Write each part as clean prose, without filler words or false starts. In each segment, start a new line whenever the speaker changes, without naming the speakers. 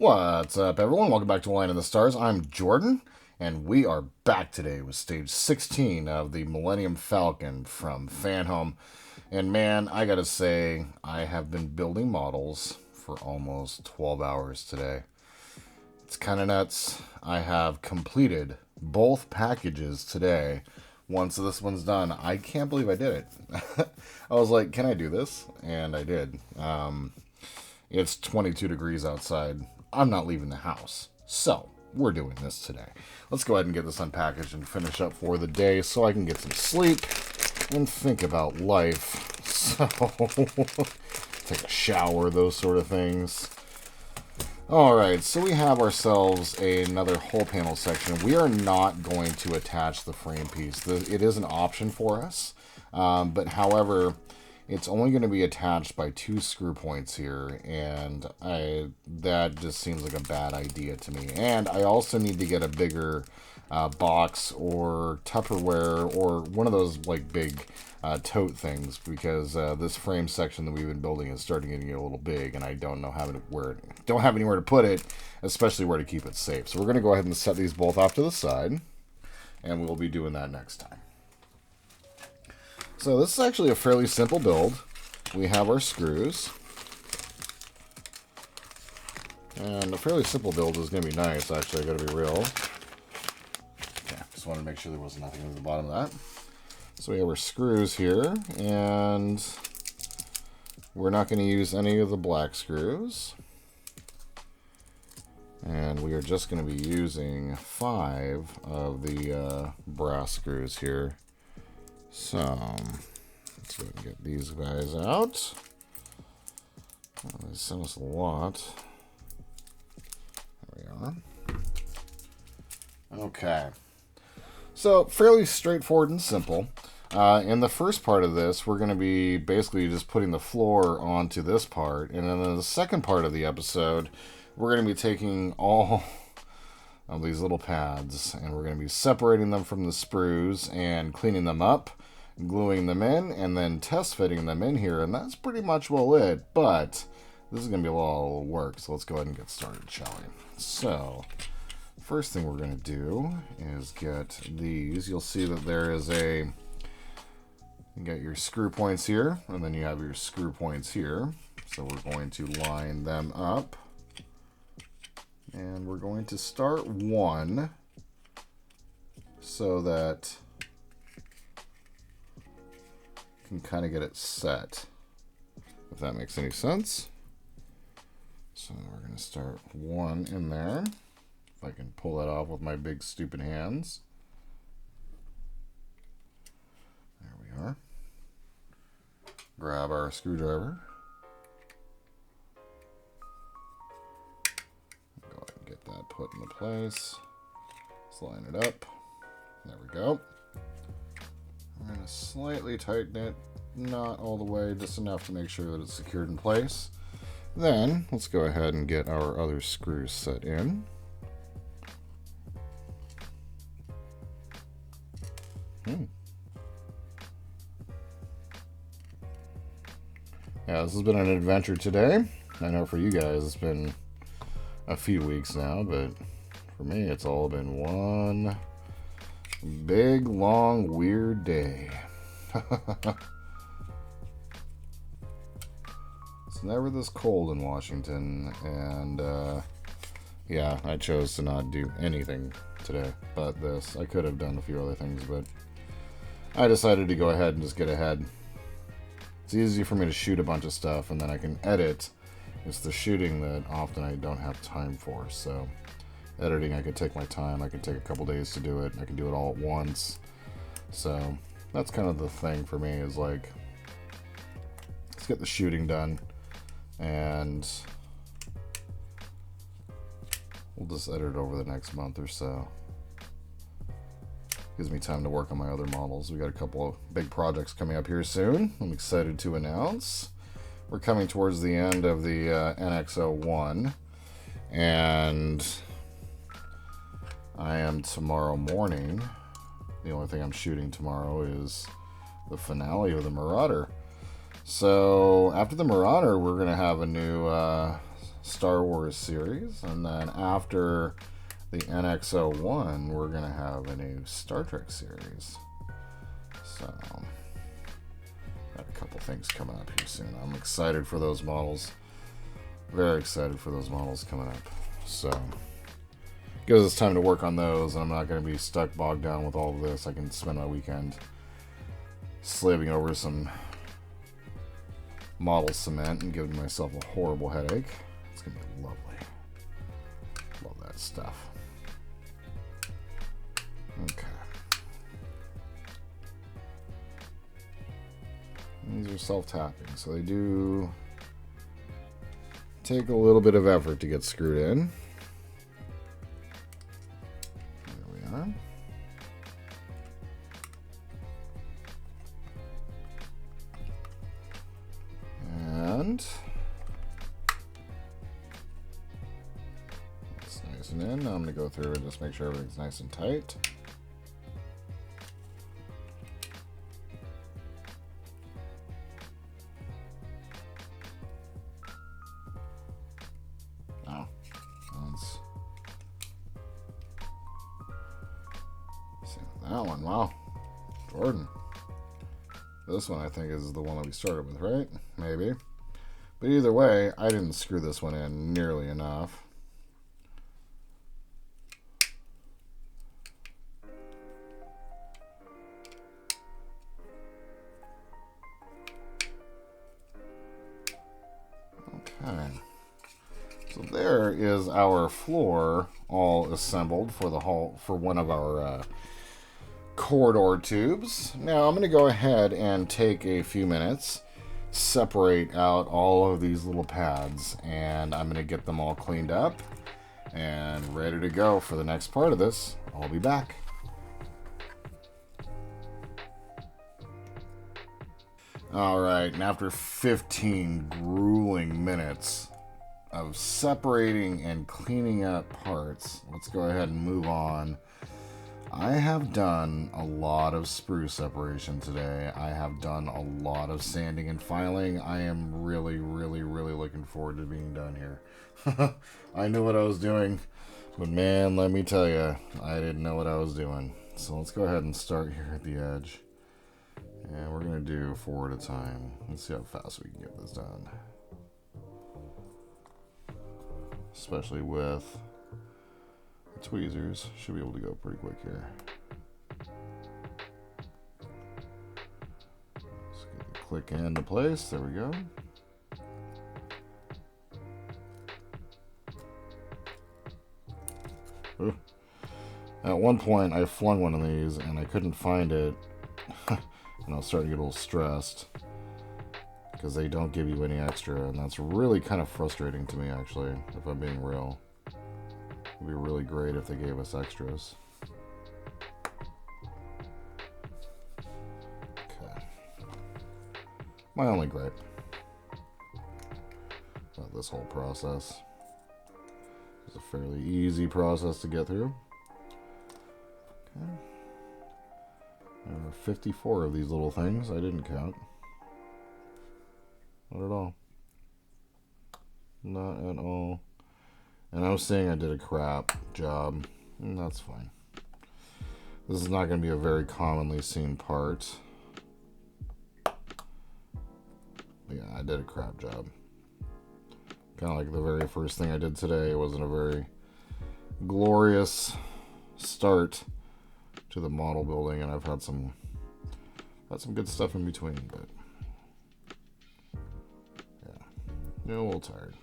What's up, everyone? Welcome back to Line of the Stars. I'm Jordan, and we are back today with stage 16 of the Millennium Falcon from Fanhome. And man, I gotta say, I have been building models for almost 12 hours today. It's kind of nuts. I have completed both packages today. Once this one's done, I can't believe I did it. I was like, can I do this? And I did. It's 22 degrees outside. I'm not leaving the house. So, we're doing this today. Let's go ahead and get this unpackaged and finish up for the day so I can get some sleep and think about life. So, take a shower, those sort of things. Alright, so we have ourselves another hull panel section. We are not going to attach the frame piece. It is an option for us, but however, it's only going to be attached by 2 screw points here, and that just seems like a bad idea to me. And I also need to get a bigger box or Tupperware or one of those like big tote things, because this frame section that we've been building is starting to get a little big, and I don't have anywhere to put it, especially where to keep it safe. So we're going to go ahead and set these both off to the side, and we'll be doing that next time. So this is actually a fairly simple build. We have our screws. And a fairly simple build is going to be nice, actually, I got to be real. Okay, just wanted to make sure there was nothing at the bottom of that. So we have our screws here, and we're not going to use any of the black screws. And we are just going to be using 5 of the brass screws here. So, let's go ahead and get these guys out. Oh, they sent us a lot. There we are. Okay. So, fairly straightforward and simple. In the first part of this, we're going to be basically just putting the floor onto this part. And then in the second part of the episode, we're going to be taking all of these little pads, and we're going to be separating them from the sprues and cleaning them up, gluing them in, and then test fitting them in here, and that's pretty much well it. But this is going to be a lot of work, so let's go ahead and get started, shall we? So, first thing we're going to do is get these. You'll see that there is you got your screw points here, and then you have your screw points here. So we're going to line them up. And we're going to start one so that you can kind of get it set, if that makes any sense. So we're going to start one in there. If I can pull that off with my big stupid hands. There we are. Grab our screwdriver. Get that put into place. Let's line it up. There we go. I'm going to slightly tighten it, not all the way, just enough to make sure that it's secured in place. Then, let's go ahead and get our other screws set in. Yeah, this has been an adventure today. I know for you guys it's been a few weeks now, but for me it's all been one big, long, weird day. It's never this cold in Washington, and yeah, I chose to not do anything today but this. I could have done a few other things, but I decided to go ahead and just get ahead. It's easy for me to shoot a bunch of stuff and then I can edit. It's the shooting that often I don't have time for. So editing, I could take my time. I could take a couple days to do it. I can do it all at once. So that's kind of the thing for me, is like, let's get the shooting done, and we'll just edit it over the next month or so. Gives me time to work on my other models. We got a couple of big projects coming up here soon. I'm excited to announce. We're coming towards the end of the NX-01, and I am tomorrow morning. The only thing I'm shooting tomorrow is the finale of the Marauder. So after the Marauder, we're going to have a new Star Wars series, and then after the NX-01, we're going to have a new Star Trek series. So, got a couple things coming up here soon. I'm excited for those models. Very excited for those models coming up. So, gives us time to work on those, and I'm not going to be stuck bogged down with all of this. I can spend my weekend slaving over some model cement and giving myself a horrible headache. It's going to be lovely. Love that stuff. Okay. These are self-tapping, so they do take a little bit of effort to get screwed in. There we are. And it's nice and in. Now I'm going to go through and just make sure everything's nice and tight. That one, wow. Jordan. This one I think is the one that we started with, right? Maybe. But either way, I didn't screw this one in nearly enough. Okay. So there is our floor all assembled for the hall for one of our corridor tubes. Now I'm going to go ahead and take a few minutes, separate out all of these little pads, and I'm going to get them all cleaned up and ready to go for the next part of this. I'll be back. Alright, and after 15 grueling minutes of separating and cleaning up parts, let's go ahead and move on. I have done a lot of sprue separation today. I have done a lot of sanding and filing. I am really looking forward to being done here. I knew what I was doing, but man, let me tell you, I didn't know what I was doing. So let's go ahead and start here at the edge. And we're going to do 4 at a time. Let's see how fast we can get this done. Especially with tweezers, should be able to go pretty quick here. Let's get the click into place. There we go. Ooh. At one point, I flung one of these and I couldn't find it, and I was starting to get a little stressed because they don't give you any extra, and that's really kind of frustrating to me, actually, if I'm being real. It would be really great if they gave us extras. Okay. My only gripe about this whole process. It's a fairly easy process to get through. Okay. There are 54 of these little things. I didn't count. Not at all. Not at all. And I was saying I did a crap job, and that's fine. This is not going to be a very commonly seen part. But yeah, I did a crap job. Kind of like the very first thing I did today. It wasn't a very glorious start to the model building, and I've had some good stuff in between, but yeah, a little tired.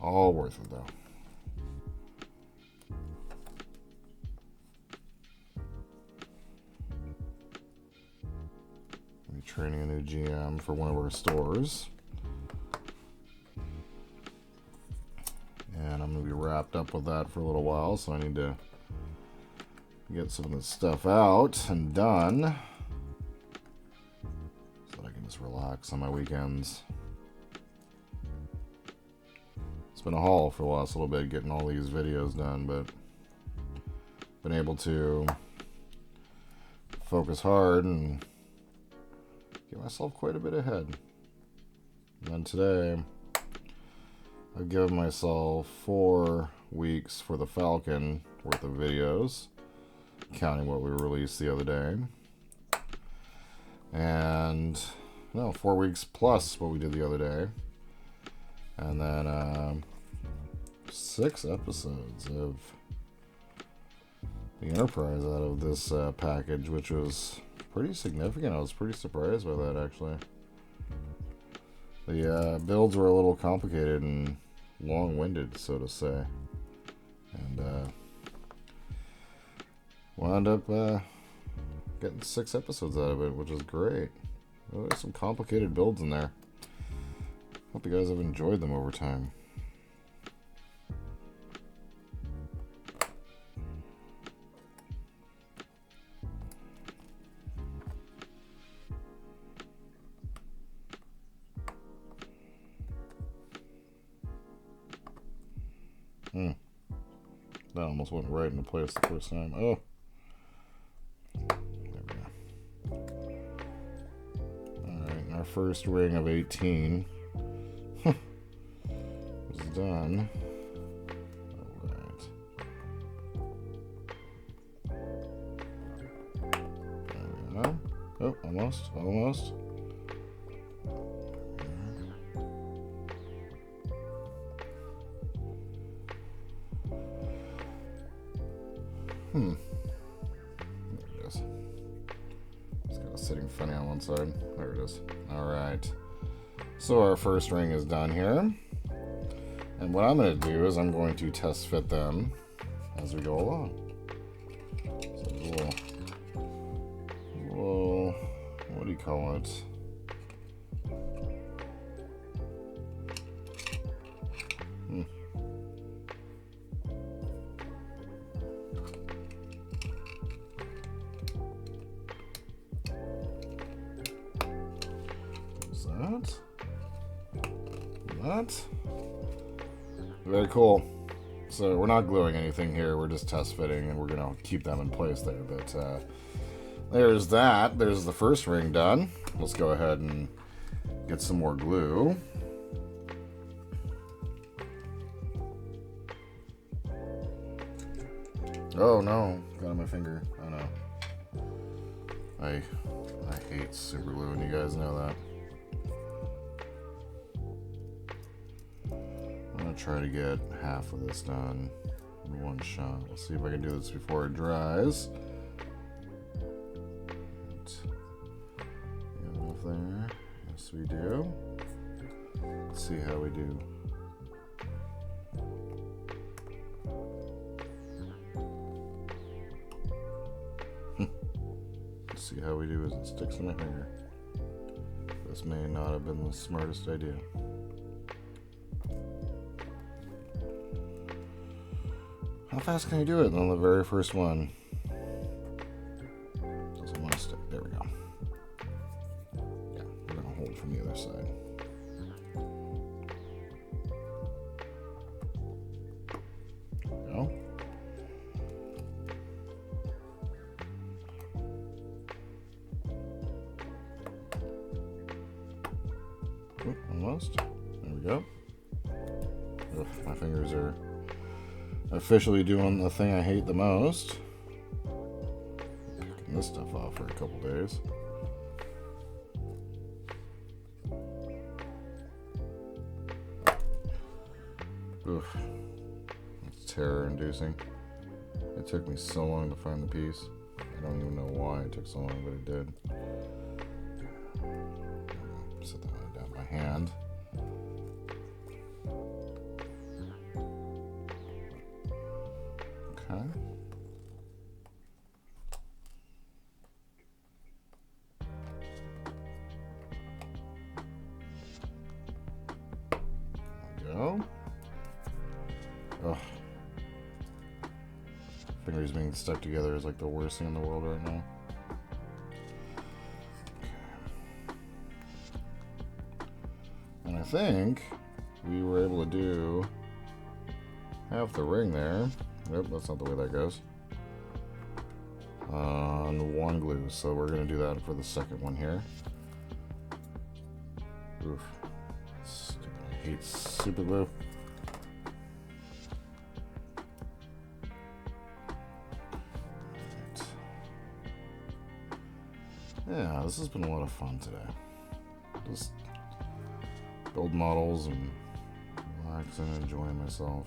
All worth it, though. We're training a new GM for one of our stores. And I'm going to be wrapped up with that for a little while, so I need to get some of this stuff out and done so that I can just relax on my weekends. It's been a haul for the last little bit getting all these videos done, but been able to focus hard and get myself quite a bit ahead. And then today I've given myself 4 weeks for the Falcon worth of videos, counting what we released the other day. And, no, 4 weeks plus what we did the other day. And then 6 episodes of the Enterprise out of this package, which was pretty significant. I was pretty surprised by that, actually. The builds were a little complicated and long-winded, so to say. And wound up getting 6 episodes out of it, which is great. Well, there's some complicated builds in there. Hope you guys have enjoyed them over time. That almost went right into place the first time. Oh. There we go. Alright, our first ring of 18 is done. Alright. There we go. Oh, almost. There it is. It's got a sitting funny on one side. There it is. Alright. So our first ring is done here. And what I'm going to do is I'm going to test fit them as we go along. So we'll what do you call it? That. Very cool. So we're not gluing anything here, we're just test fitting, and we're going to keep them in place there. But there's that. There's the first ring done. Let's go ahead and get some more glue. Oh no, got on my finger. Oh no. I hate super glue, and you guys know that. I'm gonna try to get half of this done in one shot. Let's see if I can do this before it dries. Got enough there. Yes, we do. Let's see how we do. Let's see how we do as it sticks in my finger. This may not have been the smartest idea. How fast can you do it on the very first one? Doesn't want to stick. There we go. Yeah, we're going to hold from the other side. There we go. Oop, almost. There we go. Ugh, my fingers are officially doing the thing I hate the most. Picking this stuff off for a couple days. Oof. It's terror-inducing. It took me so long to find the piece. I don't even know why it took so long, but it did. Set that down my hand. Okay. There we go. Ugh. Fingers being stuck together is like the worst thing in the world right now. And I think we were able to do half the ring there. Nope, that's not the way that goes. On one glue, so we're going to do that for the second one here. Oof. I hate super glue. Yeah, this has been a lot of fun today. Just build models and relaxing and enjoying myself.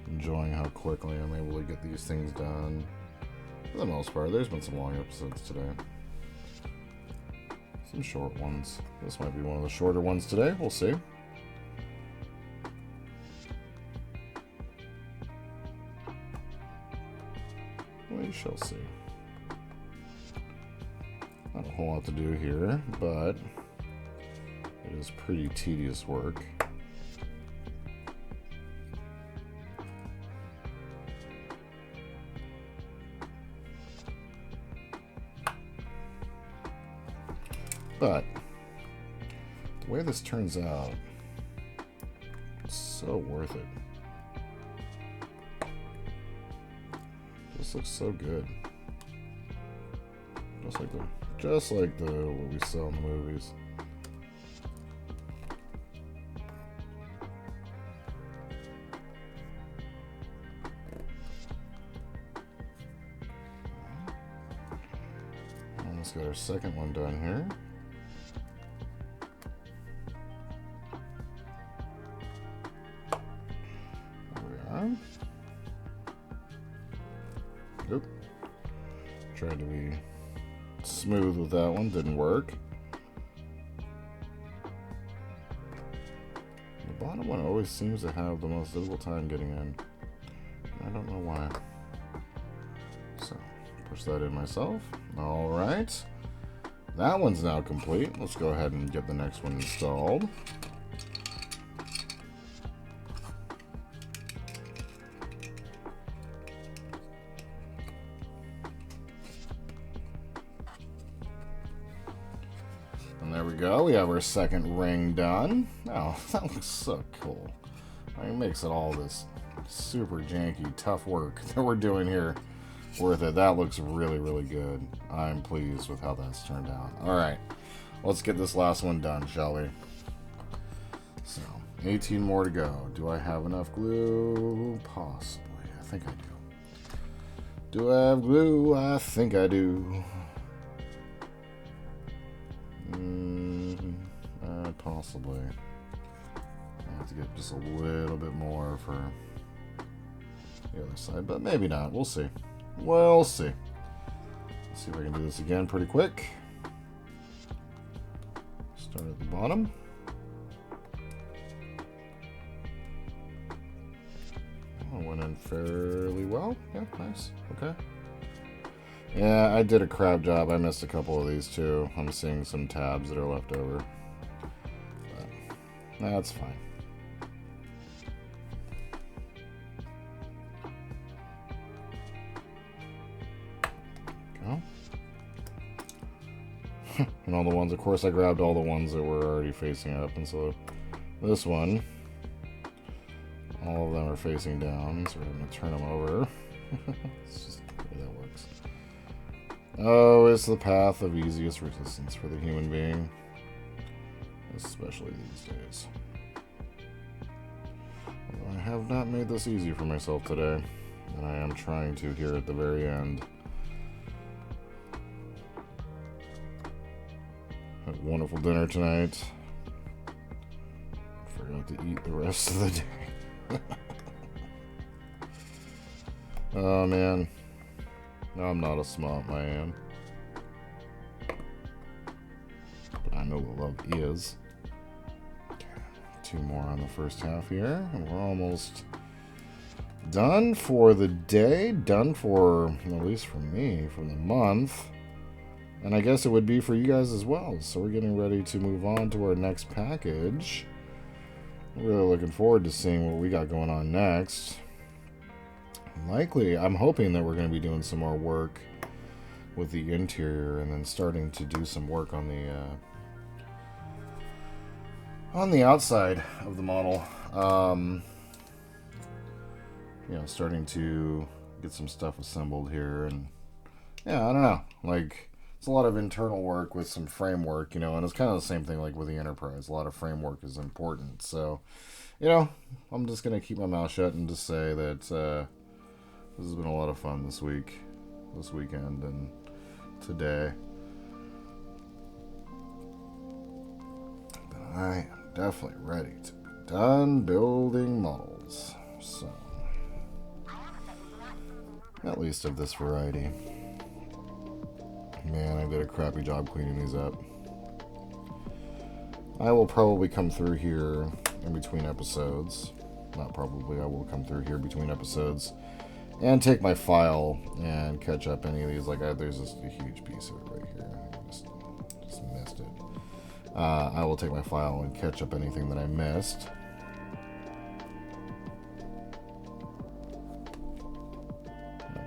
Enjoying how quickly I'm able to get these things done. For the most part, there's been some long episodes today. Some short ones. This might be one of the shorter ones today. We'll see. We shall see. Not a whole lot to do here, but it is pretty tedious work. But the way this turns out, it's so worth it. This looks so good. Just like the what we saw in the movies. Almost got our second one done here. Nope. Tried to be smooth with that one, didn't work. The bottom one always seems to have the most difficult time getting in. I don't know why. So, push that in myself. Alright. That one's now complete. Let's go ahead and get the next one installed. And there we go. We have our second ring done. Oh, that looks so cool. I mean, it makes it all this super janky, tough work that we're doing here worth it. That looks really, really good. I'm pleased with how that's turned out. All right, let's get this last one done, shall we? So, 18 more to go. Do I have enough glue? Possibly. I think I do. Do I have glue? I think I do. Possibly. I have to get just a little bit more for the other side, but maybe not. We'll see. We'll see. Let's see if I can do this again pretty quick. Start at the bottom. Oh, went in fairly well. Yeah, nice. Okay. Yeah, I did a crap job. I missed a couple of these too. I'm seeing some tabs that are left over. But that's fine. Go. And all the ones, of course, I grabbed all the ones that were already facing up. And so this one, all of them are facing down. So we're going to turn them over. It's just the way that works. Oh, it's the path of easiest resistance for the human being. Especially these days. Although I have not made this easy for myself today. And I am trying to here at the very end. Had a wonderful dinner tonight. Forgot to eat the rest of the day. Oh man. I'm not a smart man. But I know what love is. Okay, 2 more on the first half here. And we're almost done for the day. Done for, at least for me, for the month. And I guess it would be for you guys as well. So we're getting ready to move on to our next package. I'm really looking forward to seeing what we got going on next. Likely, I'm hoping that we're going to be doing some more work with the interior and then starting to do some work on the outside of the model. You know, starting to get some stuff assembled here, and yeah, I don't know, like it's a lot of internal work with some framework, you know, and it's kind of the same thing like with the Enterprise. A lot of framework is important, so you know, I'm just going to keep my mouth shut and just say that This has been a lot of fun this weekend, and today. But I am definitely ready to be done building models. So, at least of this variety. Man, I did a crappy job cleaning these up. I will probably come through here in between episodes. Not probably, I will come through here between episodes and take my file and catch up any of these. Like, there's just a huge piece of it right here. I just missed it. I will take my file and catch up anything that I missed.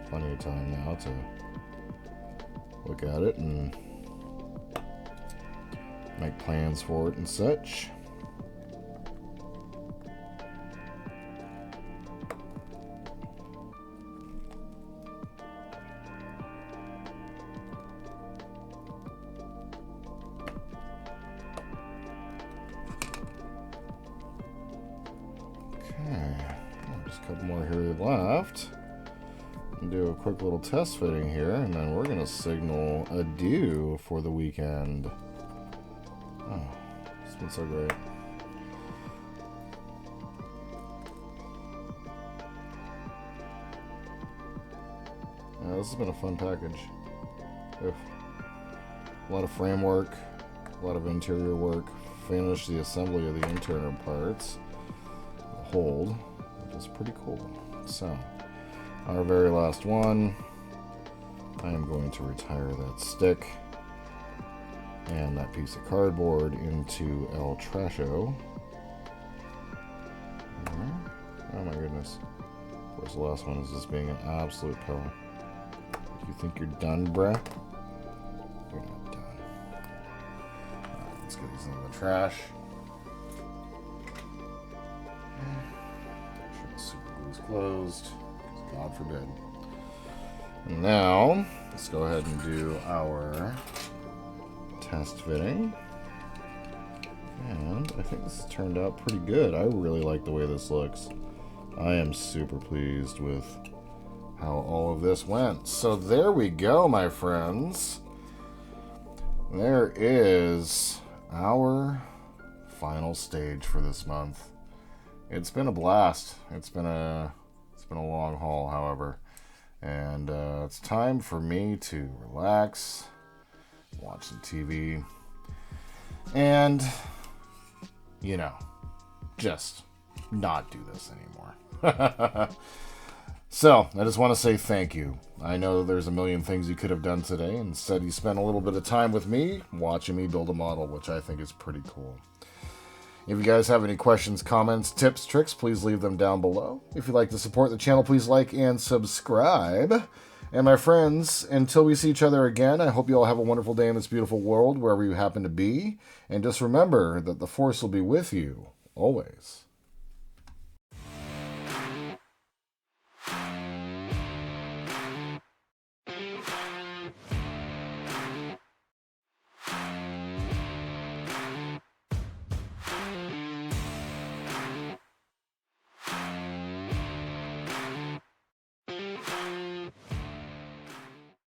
Plenty of time now to look at it and make plans for it and such. Okay, just a couple more here left. And do a quick little test fitting here, and then we're gonna signal adieu for the weekend. Oh, it's been so great. Yeah, this has been a fun package. Oof. A lot of framework, a lot of interior work. Finished the assembly of the internal parts. The hold, which is pretty cool. So, our very last one. I am going to retire that stick and that piece of cardboard into El Trasho. Oh my goodness. Of course, the last one is just being an absolute pill. You think you're done, bruh? You're not done. Alright, let's get these into the trash. Make sure the super glue's closed. God forbid. And now, let's go ahead and do our test fitting. And I think this has turned out pretty good. I really like the way this looks. I am super pleased with how all of this went. So there we go, my friends. There is our final stage for this month. It's been a blast. It's been a long haul, however. And it's time for me to relax, watch some TV, and, you know, just not do this anymore. So, I just want to say thank you. I know there's a million things you could have done today. Instead, you spent a little bit of time with me, watching me build a model, which I think is pretty cool. If you guys have any questions, comments, tips, tricks, please leave them down below. If you'd like to support the channel, please like and subscribe. And my friends, until we see each other again, I hope you all have a wonderful day in this beautiful world, wherever you happen to be. And just remember that the Force will be with you, always.